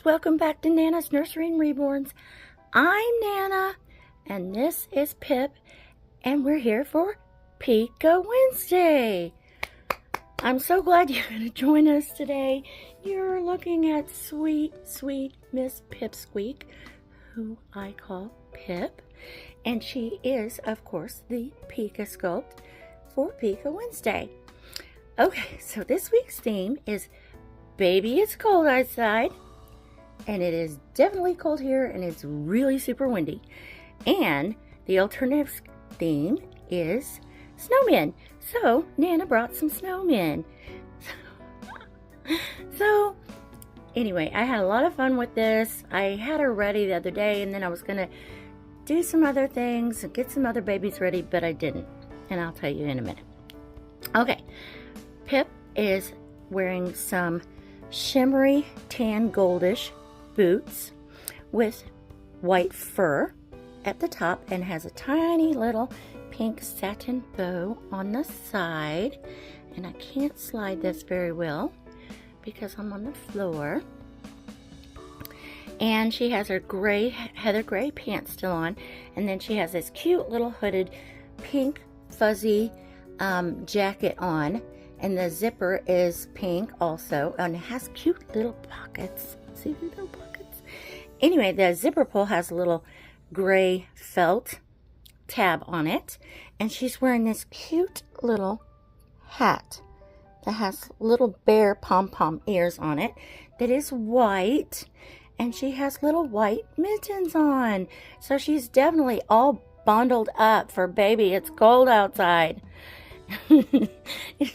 loves, welcome back to Nana's Nursery and Reborns. I'm Nana, and this is Pip, and we're here for Pika Wednesday. I'm so glad you're going to join us today. You're looking at sweet, sweet Miss Pipsqueak, who I call Pip, and she is, of course, the Pika sculpt for Pika Wednesday. Okay, so this week's theme is Baby, it's cold outside, and it is definitely cold here, and it's really super windy. And the alternative theme is snowmen. So Nana brought some snowmen. So anyway, I had a lot of fun with this. I had her ready the other day, and then I was gonna do some other things and get some other babies ready, but I didn't, and I'll tell you in a minute. Okay, Pip is wearing some shimmery tan goldish boots with white fur at the top, and has a tiny little pink satin bow on the side. And I can't slide this very well because I'm on the floor. And she has her gray, heather gray pants still on, and then she has this cute little hooded pink fuzzy jacket on. And the zipper is pink also, and it has cute little pockets. See the little pockets? Anyway, the zipper pull has a little gray felt tab on it. And she's wearing this cute little hat that has little bear pom-pom ears on it that is white. And she has little white mittens on. So she's definitely all bundled up for baby. It's cold outside.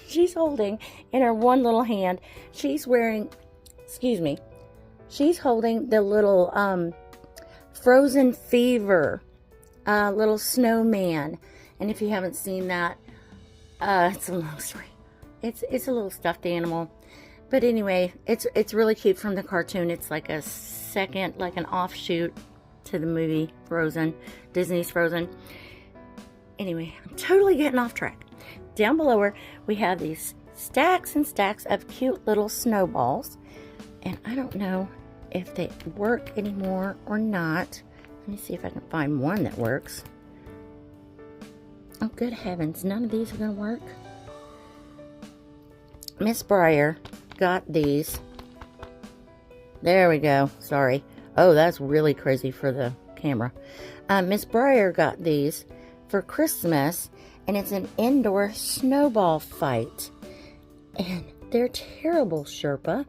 She's holding in her one little hand, she's wearing, she's holding the little Frozen Fever little snowman. And if you haven't seen that, it's a long story. It's a little stuffed animal, but anyway, it's really cute from the cartoon. It's like a second, like an offshoot to the movie Frozen, Disney's Frozen. Anyway, I'm totally getting off track. Down below her, we have these stacks and stacks of cute little snowballs. And I don't know if they work anymore or not. Let me see if I can find one that works. Oh, good heavens. None of these are going to work. Miss Breyer got these. There we go. Sorry. Oh, that's really crazy for the camera. Miss Breyer got these for Christmas. And it's an indoor snowball fight. And they're terrible Sherpa,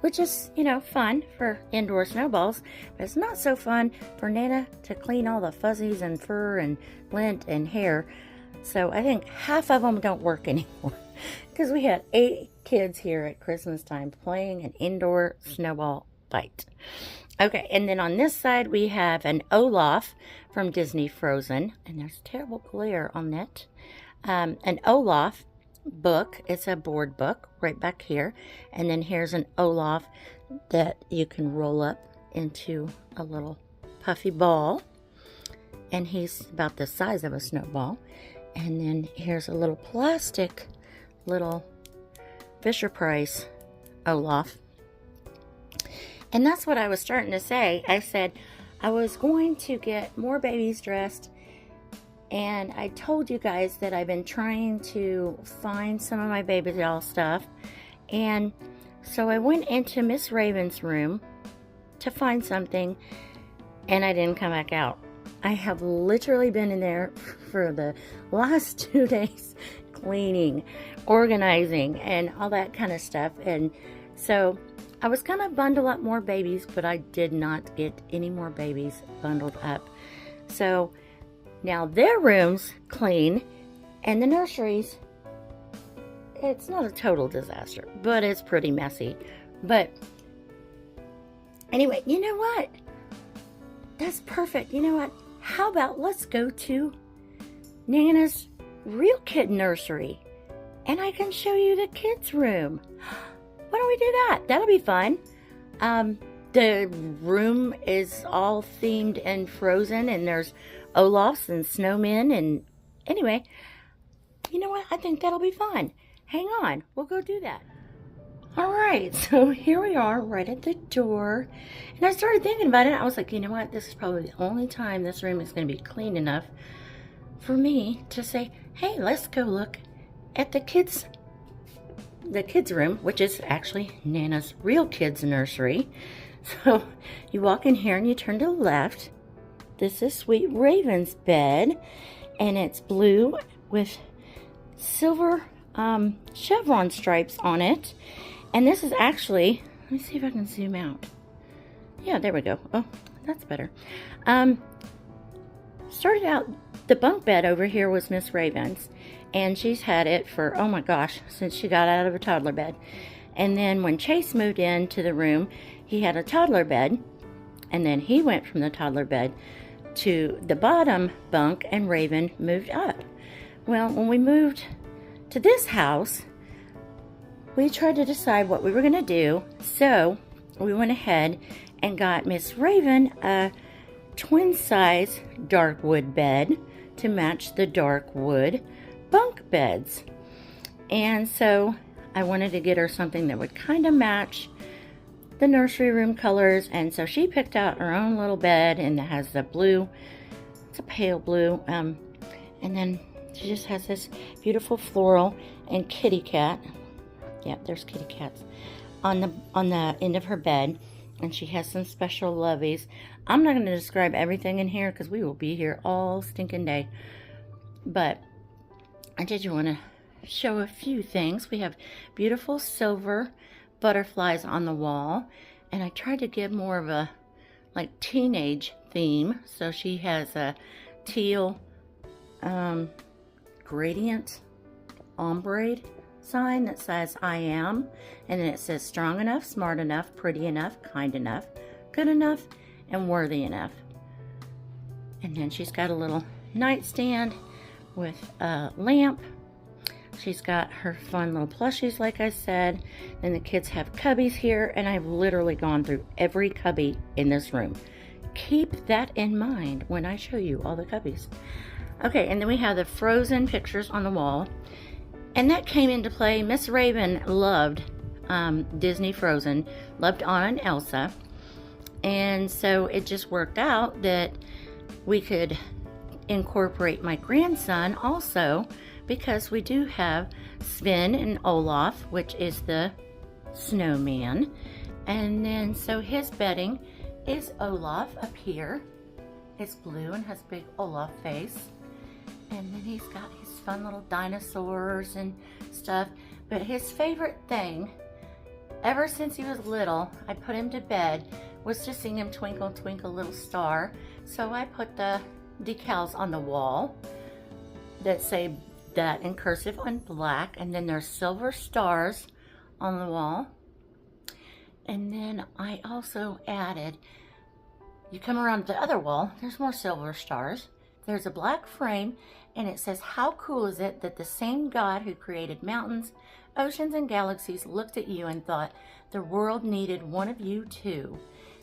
which is, you know, fun for indoor snowballs. But it's not so fun for Nana to clean all the fuzzies and fur and lint and hair. So I think half of them don't work anymore. Because we had 8 kids here at Christmas time playing an indoor snowball fight. Okay, and then on this side we have an Olaf from Disney Frozen, and there's terrible glare on that. An Olaf book. It's a board book right back here, and then here's an Olaf that you can roll up into a little puffy ball, and he's about the size of a snowball. And then here's a little plastic little Fisher-Price Olaf. And that's what I was starting to say. I said I was going to get more babies dressed, and I told you guys that I've been trying to find some of my baby doll stuff. And so I went into Miss Raven's room to find something, and I didn't come back out. I have literally been in there for the last 2 days cleaning, organizing, and all that kind of stuff. And so I was going to bundle up more babies, but I did not get any more babies bundled up. So now their room's clean, and the nursery's, it's not a total disaster, but it's pretty messy. But anyway, you know what? That's perfect. You know what? How about let's go to Nana's Real Kid Nursery, and I can show you the kids' room. Why don't we do that? That'll be fun. The room is all themed and Frozen, and there's Olafs and snowmen, and anyway, you know what? I think that'll be fun. Hang on, we'll go do that. All right, so here we are right at the door. And I started thinking about it. I was like, you know what? This is probably the only time this room is going to be clean enough for me to say, hey, let's go look at the kids' room, which is actually Nana's real kids' nursery. So you walk in here and you turn to the left. This is Sweet Raven's bed, and it's blue with silver chevron stripes on it. And this is actually, let me see if I can zoom out. Yeah, there we go. Oh, that's better. Started out, the bunk bed over here was Miss Raven's, and she's had it for, oh my gosh, since she got out of a toddler bed. And then when Chase moved into the room, he had a toddler bed, and then he went from the toddler bed to the bottom bunk, and Raven moved up. Well, when we moved to this house, we tried to decide what we were going to do, so we went ahead and got Miss Raven a twin-size dark wood bed to match the dark wood bunk beds. And so I wanted to get her something that would kind of match the nursery room colors, and so she picked out her own little bed, and it has the blue, it's a pale blue, and then she just has this beautiful floral and kitty cat. Yep, there's kitty cats on the end of her bed, and she has some special loveys. I'm not going to describe everything in here because we will be here all stinking day, but I did want to show a few things. We have beautiful silver butterflies on the wall, and I tried to give more of a like teenage theme. So she has a teal gradient ombre sign that says I am, and then it says strong enough, smart enough, pretty enough, kind enough, good enough, and worthy enough. And then she's got a little nightstand with a lamp. She's got her fun little plushies, like I said. Then the kids have cubbies here, and I've literally gone through every cubby in this room. Keep that in mind when I show you all the cubbies. Okay, and then we have the Frozen pictures on the wall. And that came into play. Miss Raven loved Disney Frozen, loved Anna and Elsa. And so it just worked out that we could incorporate my grandson also, because we do have Sven and Olaf, which is the snowman. And then so his bedding is Olaf up here. It's blue and has a big Olaf face. And then he's got his fun little dinosaurs and stuff. But his favorite thing, ever since he was little, I put him to bed, was to sing him Twinkle, Twinkle, Little Star. So I put the decals on the wall that say that in cursive on black. And then there's silver stars on the wall. And then I also added, you come around the other wall, there's more silver stars. There's a black frame, and it says, how cool is it that the same God who created mountains, oceans, and galaxies looked at you and thought the world needed one of you too.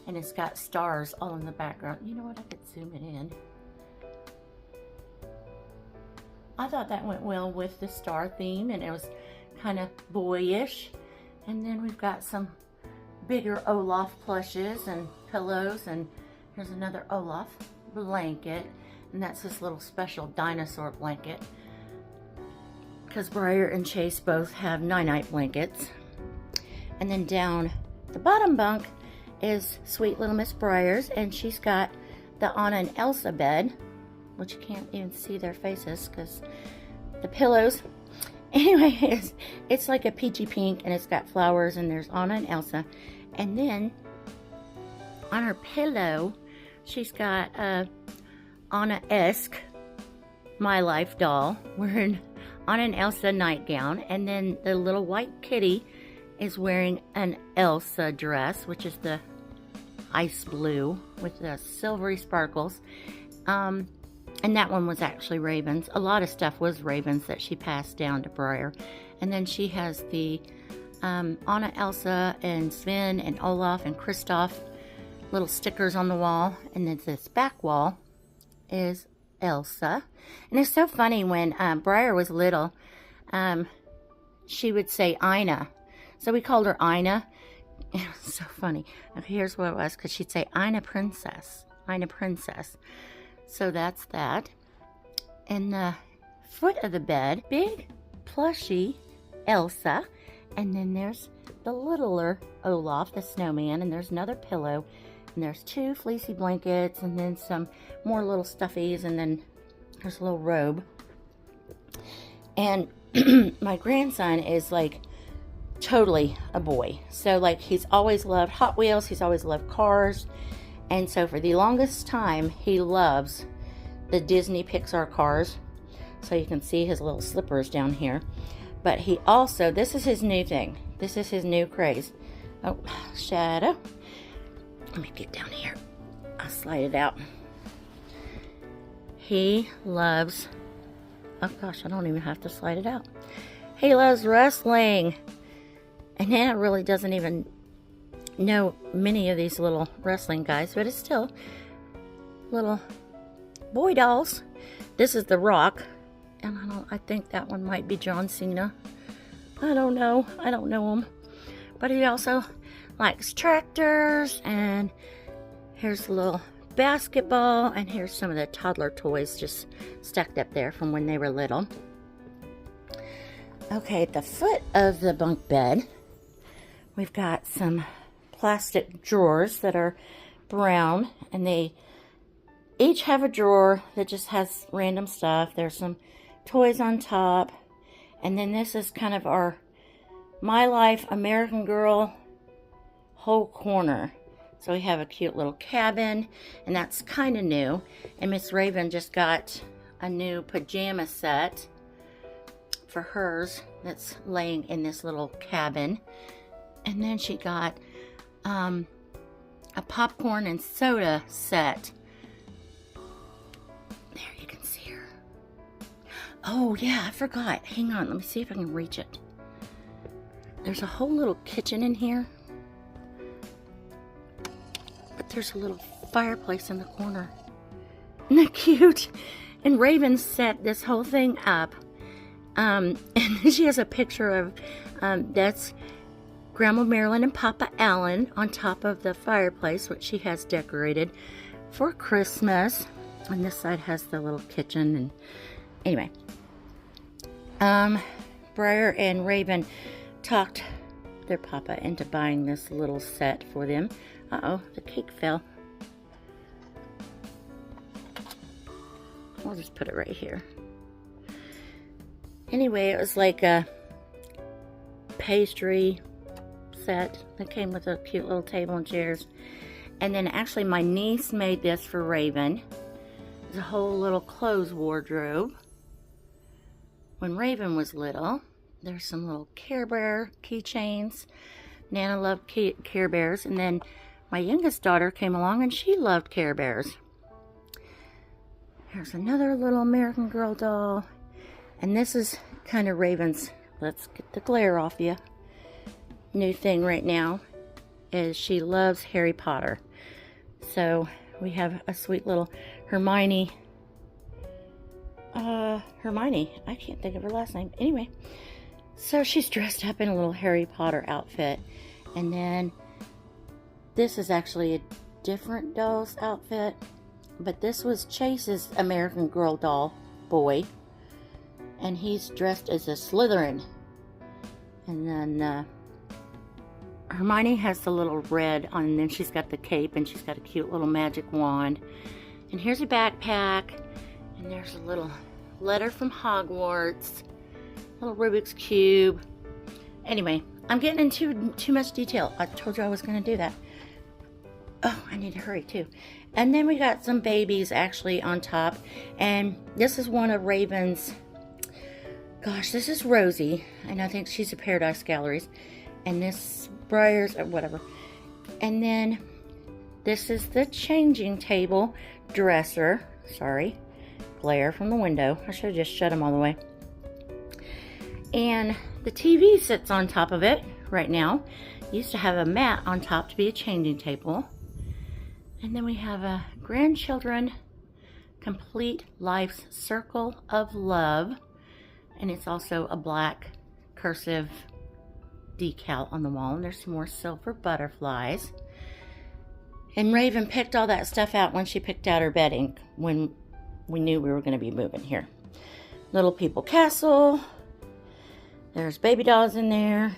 And it's got stars all in the background. You know what, I could zoom it in. I thought that went well with the star theme, and it was kind of boyish. And then we've got some bigger Olaf plushes and pillows, and here's another Olaf blanket. And that's this little special dinosaur blanket, because Briar and Chase both have night-night blankets. And then down the bottom bunk is sweet little Miss Briar's, and she's got the Anna and Elsa bed, which you can't even see their faces because the pillows. Anyway, it's like a peachy pink, and it's got flowers, and there's Anna and Elsa. And then on her pillow, she's got a Anna-esque My Life doll wearing Anna and Elsa nightgown, and then the little white kitty is wearing an Elsa dress, which is the ice blue with the silvery sparkles. And that one was actually Raven's. A lot of stuff was Raven's that she passed down to Briar. And then she has the Anna, Elsa, and Sven, and Olaf, and Kristoff little stickers on the wall. And then this back wall is Elsa. And it's so funny, when Briar was little, she would say Ina. So we called her Ina. It was so funny. Okay, here's what it was, because she'd say Ina Princess. Ina Princess. So that's that. In the foot of the bed, big plushy Elsa. And then there's the littler Olaf, the snowman. And there's another pillow. And there's 2 fleecy blankets. And then some more little stuffies. And then there's a little robe. And my grandson is like totally a boy. So like he's always loved Hot Wheels. He's always loved cars. And so for the longest time, he loves the Disney Pixar cars. So you can see his little slippers down here. But he also, this is his new thing. This is his new craze. Oh, shadow. Let me get down here. I'll slide it out. He loves, oh gosh, I don't even have to slide it out. He loves wrestling. And Nana really doesn't even know many of these little wrestling guys, but it's still little boy dolls. This is The Rock, and I think that one might be John Cena. I don't know him. But he also likes tractors, and here's a little basketball, and here's some of the toddler toys just stacked up there from when they were little. Okay, at the foot of the bunk bed, we've got some plastic drawers that are brown, and they each have a drawer that just has random stuff. There's some toys on top, and then this is kind of our My Life American Girl whole corner. So we have a cute little cabin, and that's kind of new. And Miss Raven just got a new pajama set for hers that's laying in this little cabin. And then she got a popcorn and soda set. There, you can see her. Oh yeah, I forgot. Hang on, let me see if I can reach it. There's a whole little kitchen in here, but there's a little fireplace in the corner. Isn't that cute? And Raven set this whole thing up. And she has a picture of that's Grandma Marilyn and Papa Allen on top of the fireplace, which she has decorated for Christmas. And this side has the little kitchen. And anyway, Briar and Raven talked their papa into buying this little set for them. Uh-oh, the cake fell. I'll just put it right here. Anyway, it was like a pastry set that came with a cute little table and chairs. And then actually my niece made this for Raven. It's a whole little clothes wardrobe. When Raven was little, there's some little Care Bear keychains. Nana loved Care Bears. And then my youngest daughter came along and she loved Care Bears. Here's another little American Girl doll. And this is kind of Raven's, let's get the glare off you, new thing right now is she loves Harry Potter. So we have a sweet little Hermione. I can't think of her last name. Anyway, so she's dressed up in a little Harry Potter outfit. And then this is actually a different doll's outfit. But this was Chase's American Girl doll boy. And he's dressed as a Slytherin. And then Hermione has the little red on, and then she's got the cape, and she's got a cute little magic wand. And here's a backpack, and there's a little letter from Hogwarts, little Rubik's Cube. Anyway, I'm getting into too much detail. I told you I was going to do that. Oh, I need to hurry too. And then we got some babies actually on top, and this is one of Raven's. Gosh, this is Rosie, and I think she's a Paradise Galleries, and this Briar's or whatever. And then this is the changing table dresser. Sorry, glare from the window. I should have just shut them all the way. And the TV sits on top of it right now. Used to have a mat on top to be a changing table. And then we have a grandchildren complete life's circle of love. And it's also a black cursive decal on the wall, and there's some more silver butterflies. And Raven picked all that stuff out when she picked out her bedding when we knew we were going to be moving here. Little People Castle. There's baby dolls in there.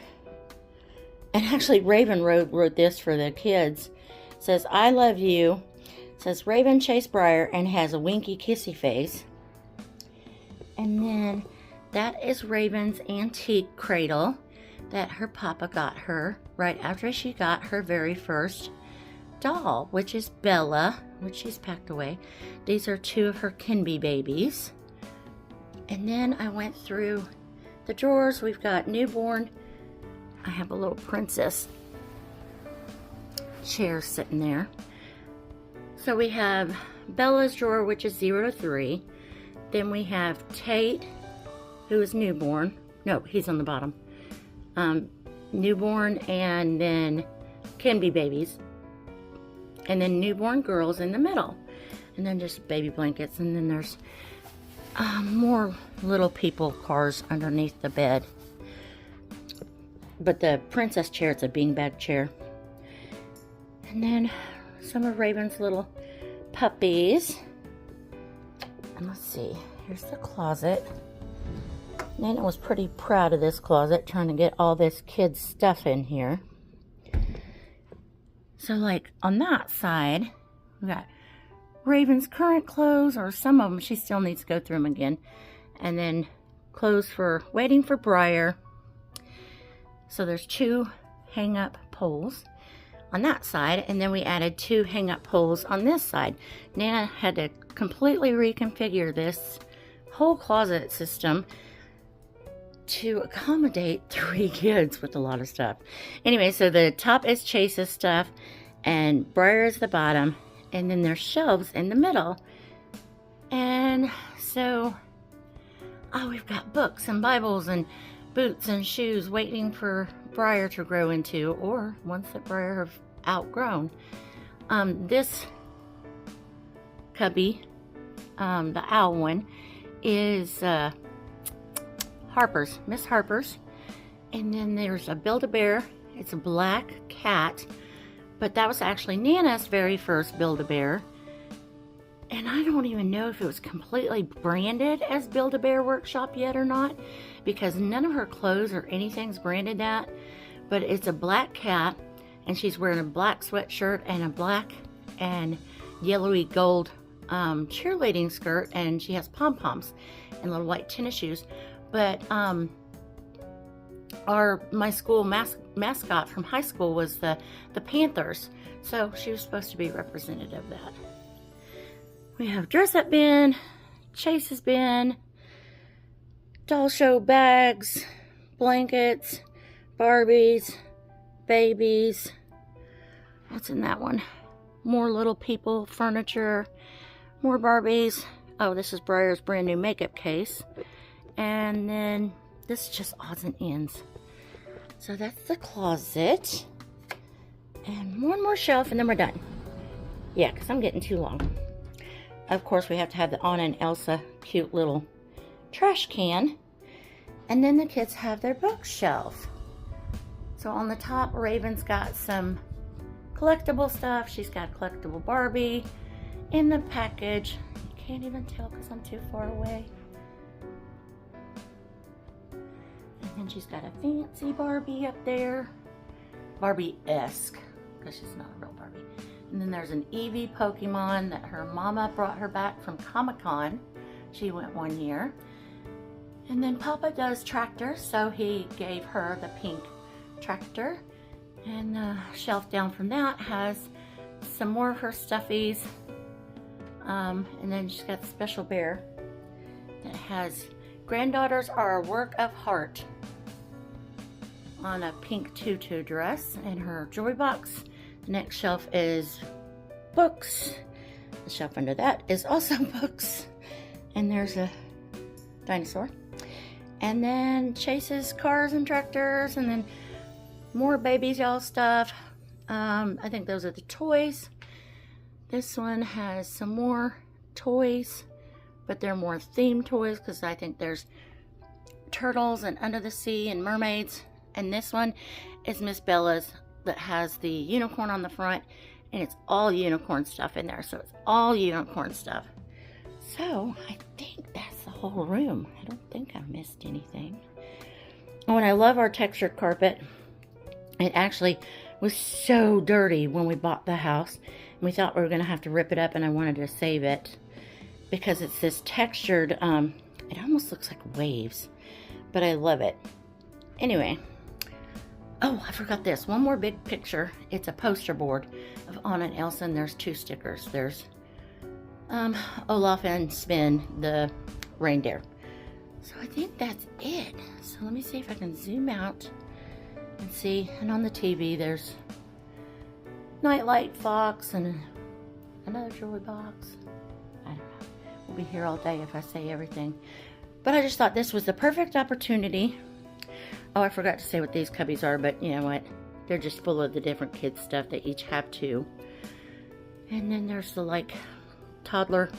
And actually Raven wrote this for the kids. It says, I love you. It says Raven Chase Briar, and has a winky kissy face. And then that is Raven's antique cradle that her papa got her right after she got her very first doll, which is Bella, which she's packed away. These are 2 of her Kinby babies. And then I went through the drawers. We've got newborn. I have a little princess chair sitting there. So we have Bella's drawer, which is 0 to 3. Then we have Tate, who is newborn. No, he's on the bottom. Newborn, and then Kinby babies. And then newborn girls in the middle. And then just baby blankets. And then there's more Little People cars underneath the bed. But the princess chair, it's a beanbag chair. And then some of Raven's little puppies. And let's see, here's the closet. Nana was pretty proud of this closet, trying to get all this kids' stuff in here. So like on that side, we got Raven's current clothes, or some of them. She still needs to go through them again. And then clothes for waiting for Briar. So there's 2 hang-up poles on that side, and then we added 2 hang-up poles on this side. Nana had to completely reconfigure this whole closet system to accommodate 3 kids with a lot of stuff. Anyway, so the top is Chase's stuff, and Briar is the bottom, and then there's shelves in the middle. And so, we've got books and Bibles and boots and shoes waiting for Briar to grow into, or ones that Briar have outgrown. This cubby, the owl one, is Harper's, Miss Harper's. And then there's a Build-A-Bear. It's a black cat, but that was actually Nana's very first Build-A-Bear. And I don't even know if it was completely branded as Build-A-Bear Workshop yet or not, because none of her clothes or anything's branded that. But it's a black cat, and she's wearing a black sweatshirt and a black and yellowy gold cheerleading skirt, and she has pom-poms and little white tennis shoes. But my school mascot from high school was the Panthers, so she was supposed to be representative of that. We have dress-up bin, Chase's bin, doll show bags, blankets, Barbies, babies. What's in that one? More Little People furniture, more Barbies. Oh, this is Briar's brand new makeup case. And then this is just odds and ends. So that's the closet. And one more shelf, and then we're done. Yeah, because I'm getting too long. Of course, we have to have the Anna and Elsa cute little trash can. And then the kids have their bookshelf. So on the top, Raven's got some collectible stuff. She's got a collectible Barbie in the package. You can't even tell because I'm too far away. And then she's got a fancy Barbie up there. Barbie-esque, because she's not a real Barbie. And then there's an Eevee Pokemon that her mama brought her back from Comic-Con. She went one year. And then Papa does tractors, so he gave her the pink tractor. And the shelf down from that has some more of her stuffies. And then she's got the special bear that has granddaughters are a work of heart on a pink tutu dress and her jewelry box. The next shelf is books. The shelf under that is also books. And there's a dinosaur. And then Chase's cars and tractors, and then more babies y'all stuff. I think those are the toys. This one has some more toys, but they're more themed toys because I think there's turtles and under the sea and mermaids And this one is Miss Bella's that has the unicorn on the front, and it's all unicorn stuff in there. So it's all unicorn stuff. So I think that's the whole room. I don't think I missed anything. Oh, and I love our textured carpet. It actually was so dirty when we bought the house. And we thought we were going to have to rip it up, and I wanted to save it because it's this textured, it almost looks like waves, but I love it. Anyway, oh, I forgot this. One more big picture. It's a poster board of Anna and Elsa, and there's 2 stickers. There's Olaf and Sven, the reindeer. So I think that's it. So let me see if I can zoom out and see. And on the TV, there's Nightlight Fox and another jewelry box. I don't know. We'll be here all day if I say everything. But I just thought this was the perfect opportunity. Oh, I forgot to say what these cubbies are, but you know what? They're just full of the different kids stuff. They each have 2. And then there's the, like, toddler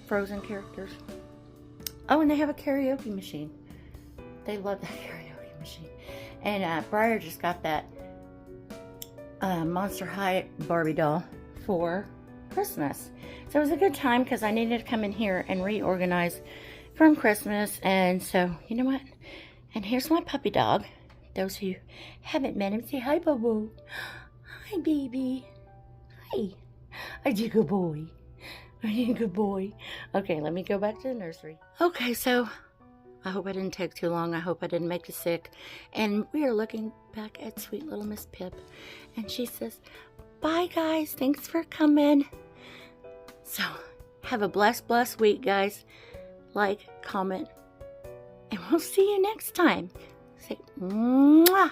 Frozen characters. Oh, and they have a karaoke machine. They love that karaoke machine. And Briar just got that Monster High Barbie doll for Christmas. So it was a good time because I needed to come in here and reorganize from Christmas. And so, you know what? And here's my puppy dog. Those who haven't met him, say hi, Boo. Hi, baby. Hi. Are you a good boy? Are you a good boy? Okay, let me go back to the nursery. Okay, so I hope I didn't take too long. I hope I didn't make you sick. And we are looking back at sweet little Miss Pip. And she says, bye, guys. Thanks for coming. So, have a blessed week, guys. Like, comment, and we'll see you next time. Say, mwah.